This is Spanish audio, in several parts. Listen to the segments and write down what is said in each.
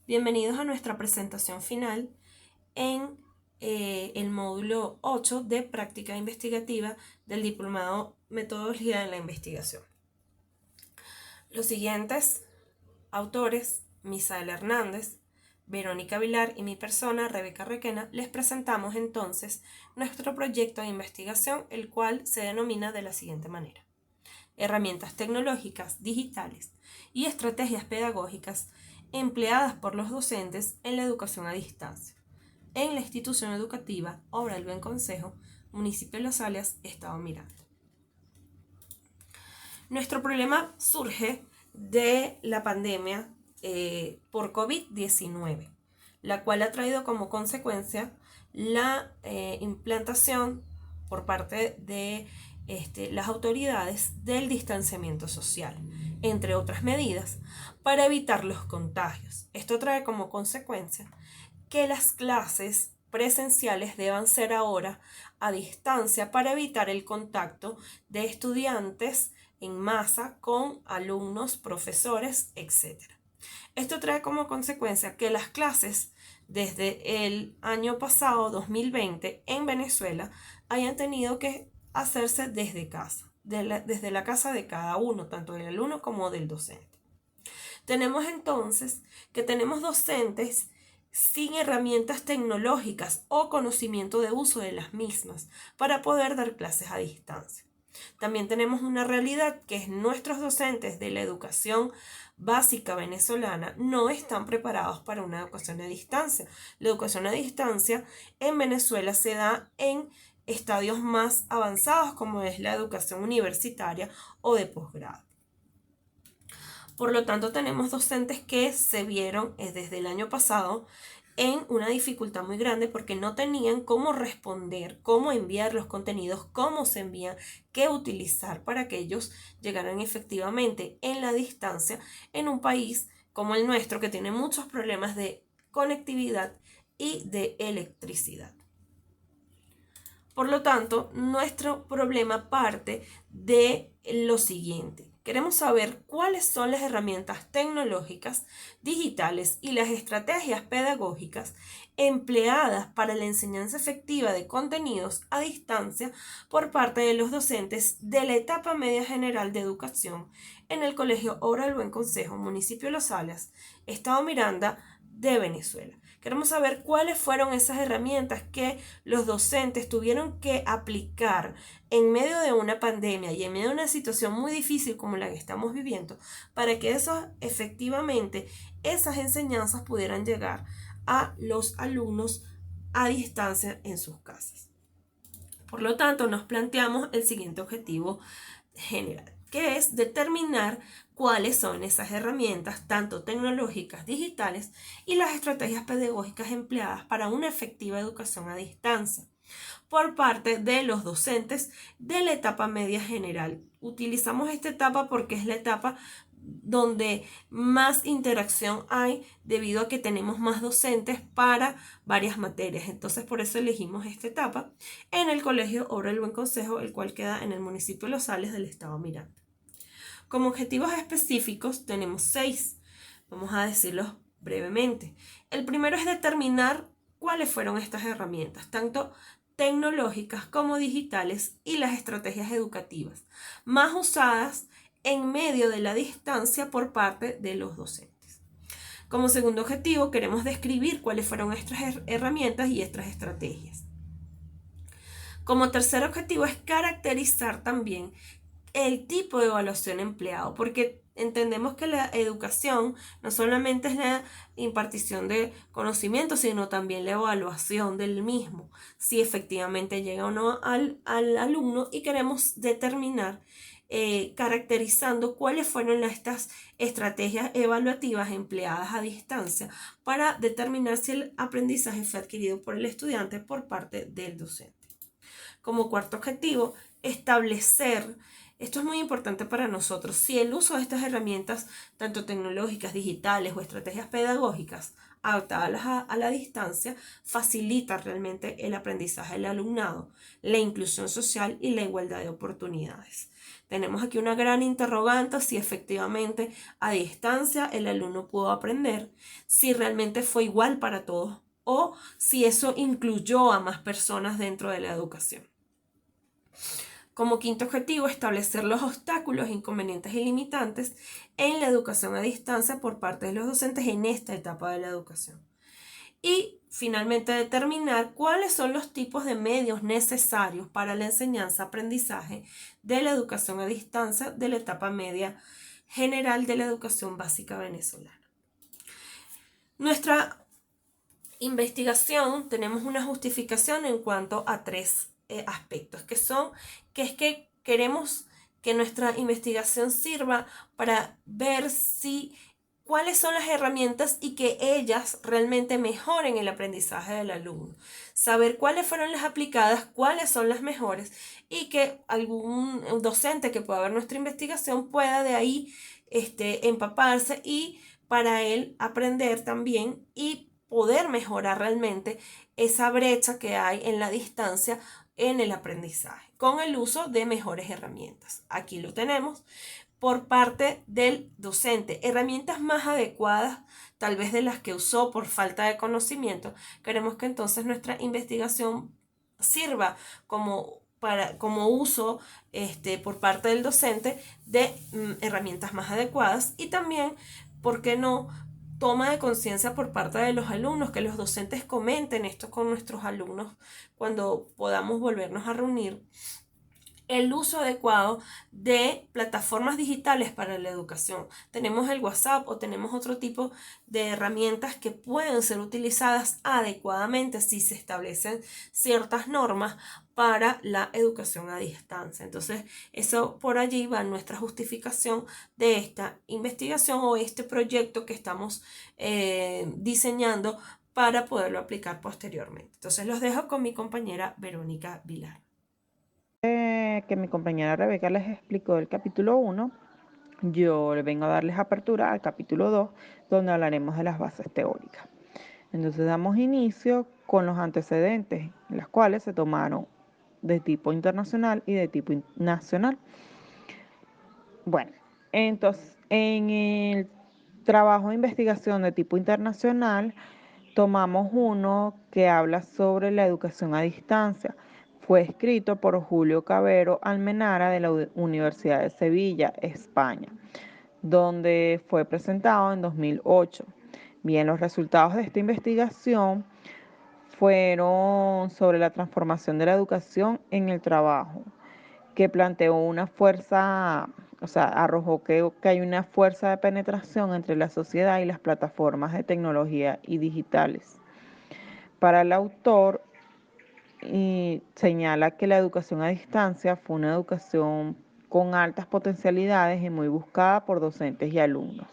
Bienvenidos a nuestra presentación final en el módulo 8 de práctica investigativa del Diplomado Metodología en la Investigación. Los siguientes autores, Misael Hernández, Verónica Vilar y mi persona, Rebeca Requena, les presentamos entonces nuestro proyecto de investigación, el cual se denomina de la siguiente manera: herramientas tecnológicas, digitales y estrategias pedagógicas empleadas por los docentes en la educación a distancia, en la institución educativa Obra del Buen Consejo, municipio de Los Alias, Estado Miranda. Nuestro problema surge de la pandemia por COVID-19, la cual ha traído como consecuencia la implantación por parte de las autoridades del distanciamiento social, entre otras medidas, para evitar los contagios. Esto trae como consecuencia que las clases presenciales deban ser ahora a distancia para evitar el contacto de estudiantes en masa con alumnos, profesores, etc. Esto trae como consecuencia que las clases desde el año pasado, 2020, en Venezuela, hayan tenido que hacerse desde casa, desde la casa de cada uno, tanto del alumno como del docente. Tenemos entonces que tenemos docentes sin herramientas tecnológicas o conocimiento de uso de las mismas para poder dar clases a distancia. También tenemos una realidad que es nuestros docentes de la educación básica venezolana no están preparados para una educación a distancia. La educación a distancia en Venezuela se da en estadios más avanzados, como es la educación universitaria o de posgrado. Por lo tanto, tenemos docentes que se vieron desde el año pasado en una dificultad muy grande porque no tenían cómo responder, cómo enviar los contenidos, cómo se envían, qué utilizar para que ellos llegaran efectivamente en la distancia en un país como el nuestro, que tiene muchos problemas de conectividad y de electricidad. Por lo tanto, nuestro problema parte de lo siguiente. Queremos saber cuáles son las herramientas tecnológicas, digitales y las estrategias pedagógicas empleadas para la enseñanza efectiva de contenidos a distancia por parte de los docentes de la etapa media general de educación en el Colegio Obra del Buen Consejo, municipio de Los Alias, Estado Miranda de Venezuela. Queremos saber cuáles fueron esas herramientas que los docentes tuvieron que aplicar en medio de una pandemia y en medio de una situación muy difícil como la que estamos viviendo, para que efectivamente esas enseñanzas pudieran llegar a los alumnos a distancia en sus casas. Por lo tanto, nos planteamos el siguiente objetivo general, que es determinar cuáles son esas herramientas, tanto tecnológicas, digitales, y las estrategias pedagógicas empleadas para una efectiva educación a distancia por parte de los docentes de la etapa media general. Utilizamos esta etapa porque es la etapa donde más interacción hay debido a que tenemos más docentes para varias materias. Entonces, por eso elegimos esta etapa en el Colegio Obra del Buen Consejo, el cual queda en el municipio de Los Alias del Estado Miranda. Como objetivos específicos tenemos 6. Vamos a decirlos brevemente. El primero es determinar cuáles fueron estas herramientas, tanto tecnológicas como digitales, y las estrategias educativas más usadas en medio de la distancia por parte de los docentes. Como segundo objetivo, queremos describir cuáles fueron estas herramientas y estas estrategias. Como tercer objetivo es caracterizar también el tipo de evaluación empleado, porque entendemos que la educación no solamente es la impartición de conocimiento, sino también la evaluación del mismo, si efectivamente llega o no al alumno, y queremos determinar caracterizando cuáles fueron estas estrategias evaluativas empleadas a distancia para determinar si el aprendizaje fue adquirido por el estudiante por parte del docente. Como cuarto objetivo, establecer Esto es muy importante para nosotros. Si el uso de estas herramientas, tanto tecnológicas, digitales o estrategias pedagógicas, adaptadas a la distancia, facilita realmente el aprendizaje del alumnado, la inclusión social y la igualdad de oportunidades. Tenemos aquí una gran interrogante si efectivamente a distancia el alumno pudo aprender, si realmente fue igual para todos o si eso incluyó a más personas dentro de la educación. Como quinto objetivo, establecer los obstáculos, inconvenientes y limitantes en la educación a distancia por parte de los docentes en esta etapa de la educación. Y finalmente determinar cuáles son los tipos de medios necesarios para la enseñanza-aprendizaje de la educación a distancia de la etapa media general de la educación básica venezolana. Nuestra investigación tenemos una justificación en cuanto a tres aspectos, que es que queremos que nuestra investigación sirva para ver cuáles son las herramientas y que ellas realmente mejoren el aprendizaje del alumno. Saber cuáles fueron las aplicadas, cuáles son las mejores y que algún docente que pueda ver nuestra investigación pueda de ahí empaparse y para él aprender también y poder mejorar realmente esa brecha que hay en la distancia en el aprendizaje con el uso de mejores herramientas. Aquí lo tenemos por parte del docente, herramientas más adecuadas tal vez de las que usó por falta de conocimiento. Queremos que entonces nuestra investigación sirva como uso por parte del docente de herramientas más adecuadas y también, ¿por qué no?, toma de conciencia por parte de los alumnos, que los docentes comenten esto con nuestros alumnos cuando podamos volvernos a reunir, el uso adecuado de plataformas digitales para la educación. Tenemos el WhatsApp o tenemos otro tipo de herramientas que pueden ser utilizadas adecuadamente si se establecen ciertas normas para la educación a distancia. Entonces, eso por allí va nuestra justificación de esta investigación o este proyecto que estamos diseñando para poderlo aplicar posteriormente. Entonces, los dejo con mi compañera Verónica Vilar. Que mi compañera Rebeca les explicó del capítulo 1, yo le vengo a darles apertura al capítulo 2, donde hablaremos de las bases teóricas. Entonces damos inicio con los antecedentes, las cuales se tomaron de tipo internacional y de tipo nacional. Bueno, entonces en el trabajo de investigación de tipo internacional tomamos uno que habla sobre la educación a distancia. Fue escrito por Julio Cavero Almenara de la Universidad de Sevilla, España, donde fue presentado en 2008. Bien, los resultados de esta investigación fueron sobre la transformación de la educación en el trabajo, que planteó una fuerza, o sea, arrojó que hay una fuerza de penetración entre la sociedad y las plataformas de tecnología y digitales. Para el autor, y señala que la educación a distancia fue una educación con altas potencialidades y muy buscada por docentes y alumnos.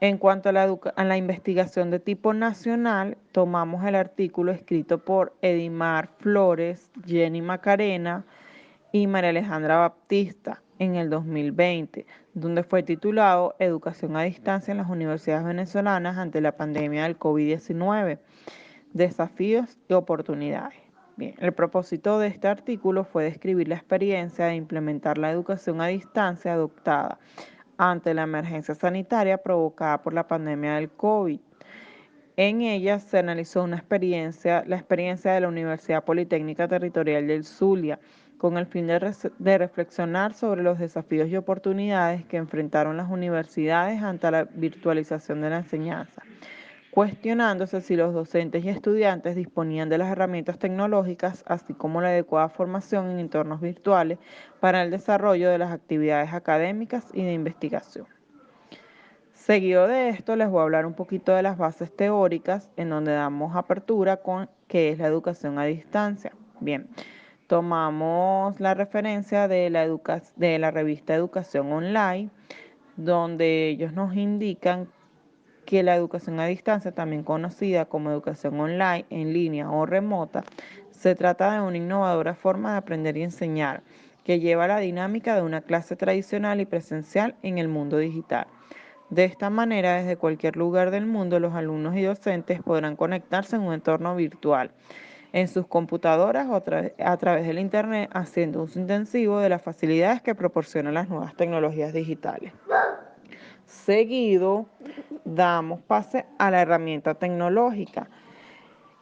En cuanto a la investigación de tipo nacional, tomamos el artículo escrito por Edimar Flores, Jenny Macarena y María Alejandra Baptista en el 2020, donde fue titulado Educación a distancia en las universidades venezolanas ante la pandemia del COVID-19. Desafíos y oportunidades. Bien, el propósito de este artículo fue describir la experiencia de implementar la educación a distancia adoptada ante la emergencia sanitaria provocada por la pandemia del COVID. En ella se analizó la experiencia de la Universidad Politécnica Territorial del Zulia, con el fin de reflexionar sobre los desafíos y oportunidades que enfrentaron las universidades ante la virtualización de la enseñanza, cuestionándose si los docentes y estudiantes disponían de las herramientas tecnológicas, así como la adecuada formación en entornos virtuales para el desarrollo de las actividades académicas y de investigación. Seguido de esto, les voy a hablar un poquito de las bases teóricas, en donde damos apertura con qué es la educación a distancia. Bien, tomamos la referencia de la revista Educación Online, donde ellos nos indican que la educación a distancia, también conocida como educación online, en línea o remota, se trata de una innovadora forma de aprender y enseñar que lleva la dinámica de una clase tradicional y presencial en el mundo digital. De esta manera, desde cualquier lugar del mundo, los alumnos y docentes podrán conectarse en un entorno virtual, en sus computadoras o a través del Internet, haciendo uso intensivo de las facilidades que proporcionan las nuevas tecnologías digitales. Seguido, damos pase a la herramienta tecnológica,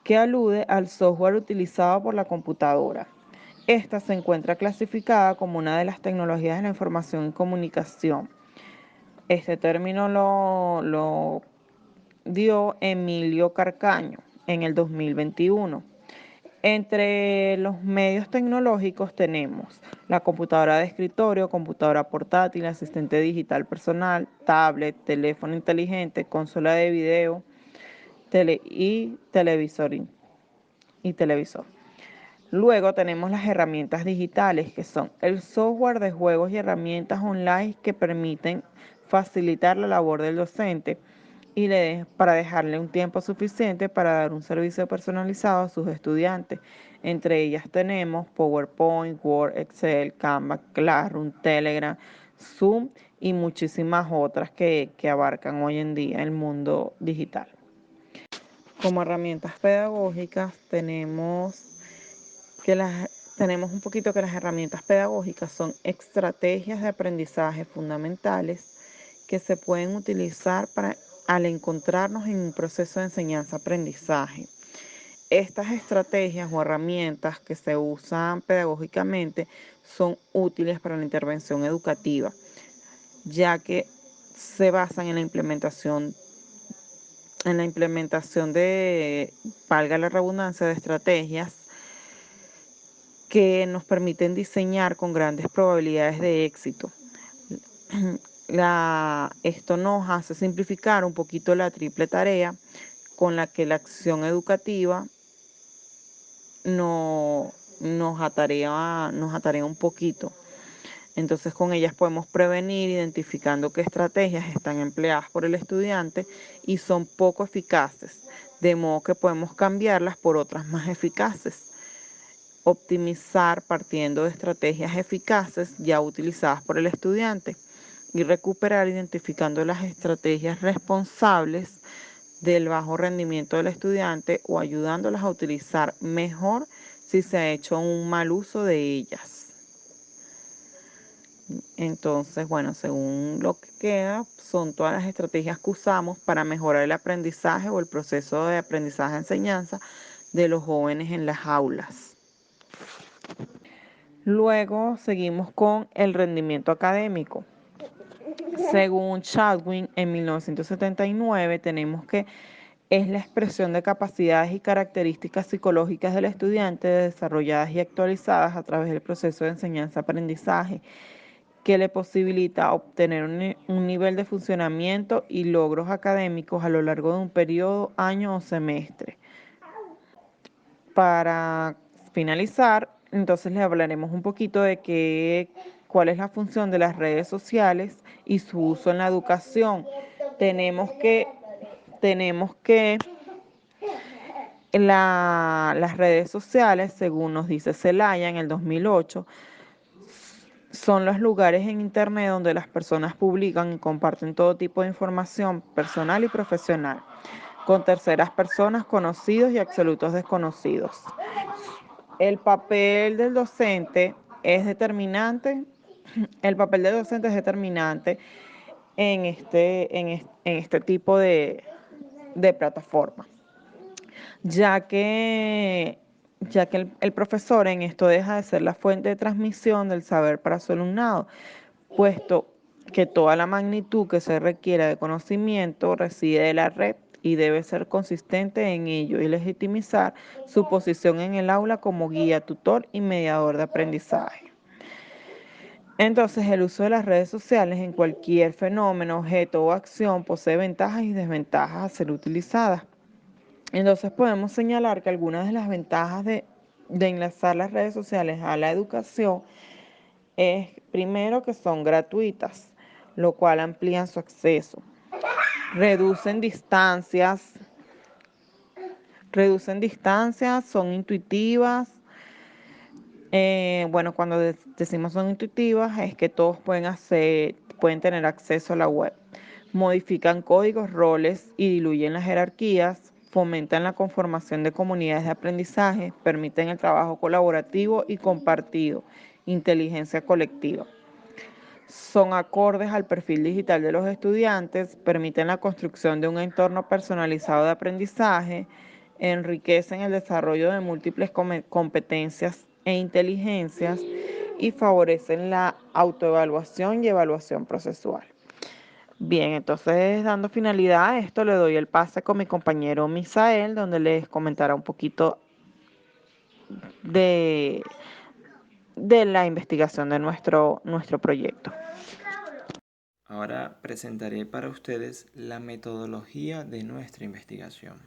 que alude al software utilizado por la computadora. Esta se encuentra clasificada como una de las tecnologías de la información y comunicación. Este término lo dio Emilio Carcaño en el 2021. Entre los medios tecnológicos tenemos la computadora de escritorio, computadora portátil, asistente digital personal, tablet, teléfono inteligente, consola de video y televisor. Luego tenemos las herramientas digitales, que son el software de juegos y herramientas online que permiten facilitar la labor del docente y para dejarle un tiempo suficiente para dar un servicio personalizado a sus estudiantes. Entre ellas tenemos PowerPoint, Word, Excel, Canva, Classroom, Telegram, Zoom y muchísimas otras que abarcan hoy en día el mundo digital. Como herramientas pedagógicas tenemos un poquito que las herramientas pedagógicas son estrategias de aprendizaje fundamentales que se pueden utilizar al encontrarnos en un proceso de enseñanza-aprendizaje. Estas estrategias o herramientas que se usan pedagógicamente son útiles para la intervención educativa, ya que se basan en la implementación de, valga la redundancia, de estrategias que nos permiten diseñar con grandes probabilidades de éxito. Esto nos hace simplificar un poquito la triple tarea con la que la acción educativa nos atarea un poquito. Entonces, con ellas podemos prevenir identificando qué estrategias están empleadas por el estudiante y son poco eficaces, de modo que podemos cambiarlas por otras más eficaces. Optimizar partiendo de estrategias eficaces ya utilizadas por el estudiante y recuperar identificando las estrategias responsables del bajo rendimiento del estudiante o ayudándolas a utilizar mejor si se ha hecho un mal uso de ellas. Entonces, bueno, según lo que queda, son todas las estrategias que usamos para mejorar el aprendizaje o el proceso de aprendizaje-enseñanza de los jóvenes en las aulas. Luego seguimos con el rendimiento académico. Según Chadwin, en 1979, tenemos que es la expresión de capacidades y características psicológicas del estudiante desarrolladas y actualizadas a través del proceso de enseñanza-aprendizaje, que le posibilita obtener un nivel de funcionamiento y logros académicos a lo largo de un periodo, año o semestre. Para finalizar, entonces les hablaremos un poquito de cuál es la función de las redes sociales y su uso en la educación. Tenemos que las redes sociales, según nos dice Celaya en el 2008, son los lugares en Internet donde las personas publican y comparten todo tipo de información personal y profesional con terceras personas, conocidos y absolutos desconocidos. El papel del docente es determinante. El papel del docente es determinante en este tipo de plataforma, ya que el profesor en esto deja de ser la fuente de transmisión del saber para su alumnado, puesto que toda la magnitud que se requiera de conocimiento reside de la red y debe ser consistente en ello y legitimizar su posición en el aula como guía, tutor y mediador de aprendizaje. Entonces, el uso de las redes sociales en cualquier fenómeno, objeto o acción posee ventajas y desventajas a ser utilizadas. Entonces, podemos señalar que algunas de las ventajas de enlazar las redes sociales a la educación es, primero, que son gratuitas, lo cual amplían su acceso. Reducen distancias, son intuitivas, Bueno, cuando decimos son intuitivas es que todos pueden tener acceso a la web. Modifican códigos, roles y diluyen las jerarquías, fomentan la conformación de comunidades de aprendizaje, permiten el trabajo colaborativo y compartido, inteligencia colectiva. Son acordes al perfil digital de los estudiantes, permiten la construcción de un entorno personalizado de aprendizaje, enriquecen el desarrollo de múltiples competencias e inteligencias y favorecen la autoevaluación y evaluación procesual. Bien, entonces dando finalidad a esto, le doy el pase con mi compañero Misael, donde les comentará un poquito de, de la investigación de nuestro proyecto. Ahora presentaré para ustedes la metodología de nuestra investigación.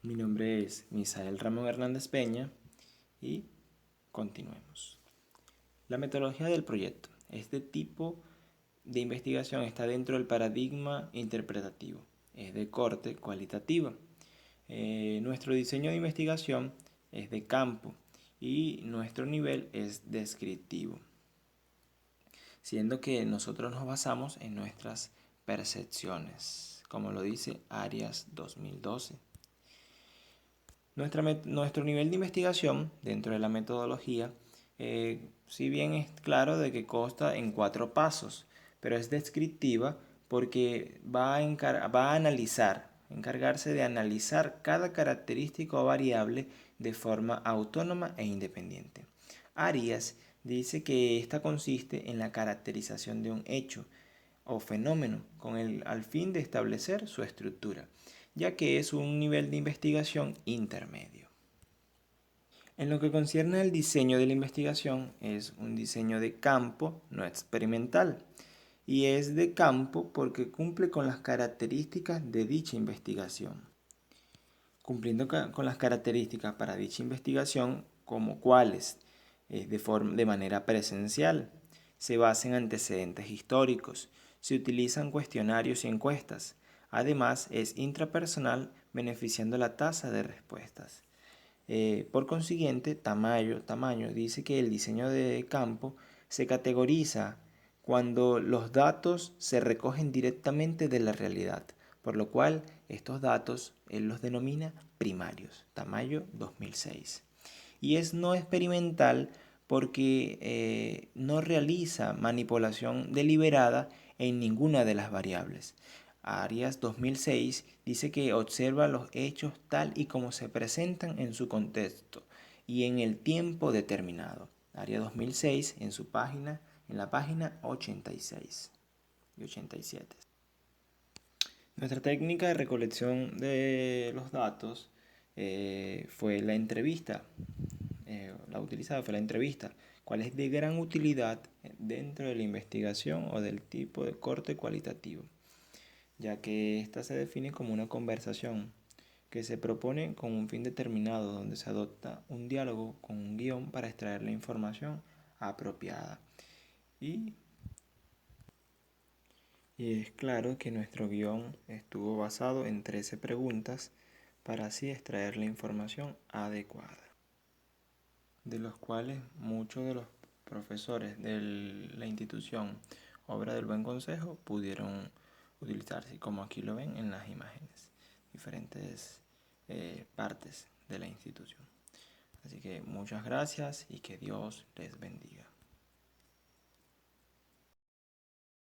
Mi nombre es Misael Ramón Hernández Peña y continuemos. La metodología del proyecto. Este tipo de investigación está dentro del paradigma interpretativo. Es de corte cualitativo. Nuestro diseño de investigación es de campo y nuestro nivel es descriptivo, siendo que nosotros nos basamos en nuestras percepciones, como lo dice Arias 2012. Nuestro nivel de investigación dentro de la metodología, si bien es claro de que consta en 4 pasos, pero es descriptiva porque va a encargarse de analizar cada característica o variable de forma autónoma e independiente. Arias dice que esta consiste en la caracterización de un hecho o fenómeno al fin de establecer su estructura, ya que es un nivel de investigación intermedio. En lo que concierne al diseño de la investigación, es un diseño de campo, no experimental, y es de campo porque cumple con las características de dicha investigación. Cumpliendo con las características para dicha investigación, como cuáles, de manera presencial, se basa en antecedentes históricos, se utilizan cuestionarios y encuestas. Además, es intrapersonal, beneficiando la tasa de respuestas. Por consiguiente, Tamayo dice que el diseño de campo se categoriza cuando los datos se recogen directamente de la realidad, por lo cual estos datos él los denomina primarios. Tamayo 2006. Y es no experimental porque no realiza manipulación deliberada en ninguna de las variables. Arias 2006 dice que observa los hechos tal y como se presentan en su contexto y en el tiempo determinado. Arias 2006 en la página 86 y 87. Nuestra técnica de recolección de los datos fue la entrevista. La utilizada fue la entrevista, cual es de gran utilidad dentro de la investigación o del tipo de corte cualitativo, ya que ésta se define como una conversación que se propone con un fin determinado, donde se adopta un diálogo con un guión para extraer la información apropiada. Y es claro que nuestro guión estuvo basado en 13 preguntas para así extraer la información adecuada, de los cuales muchos de los profesores de la institución Obra del Buen Consejo pudieron utilizarse, como aquí lo ven en las imágenes, diferentes partes de la institución. Así que muchas gracias y que Dios les bendiga.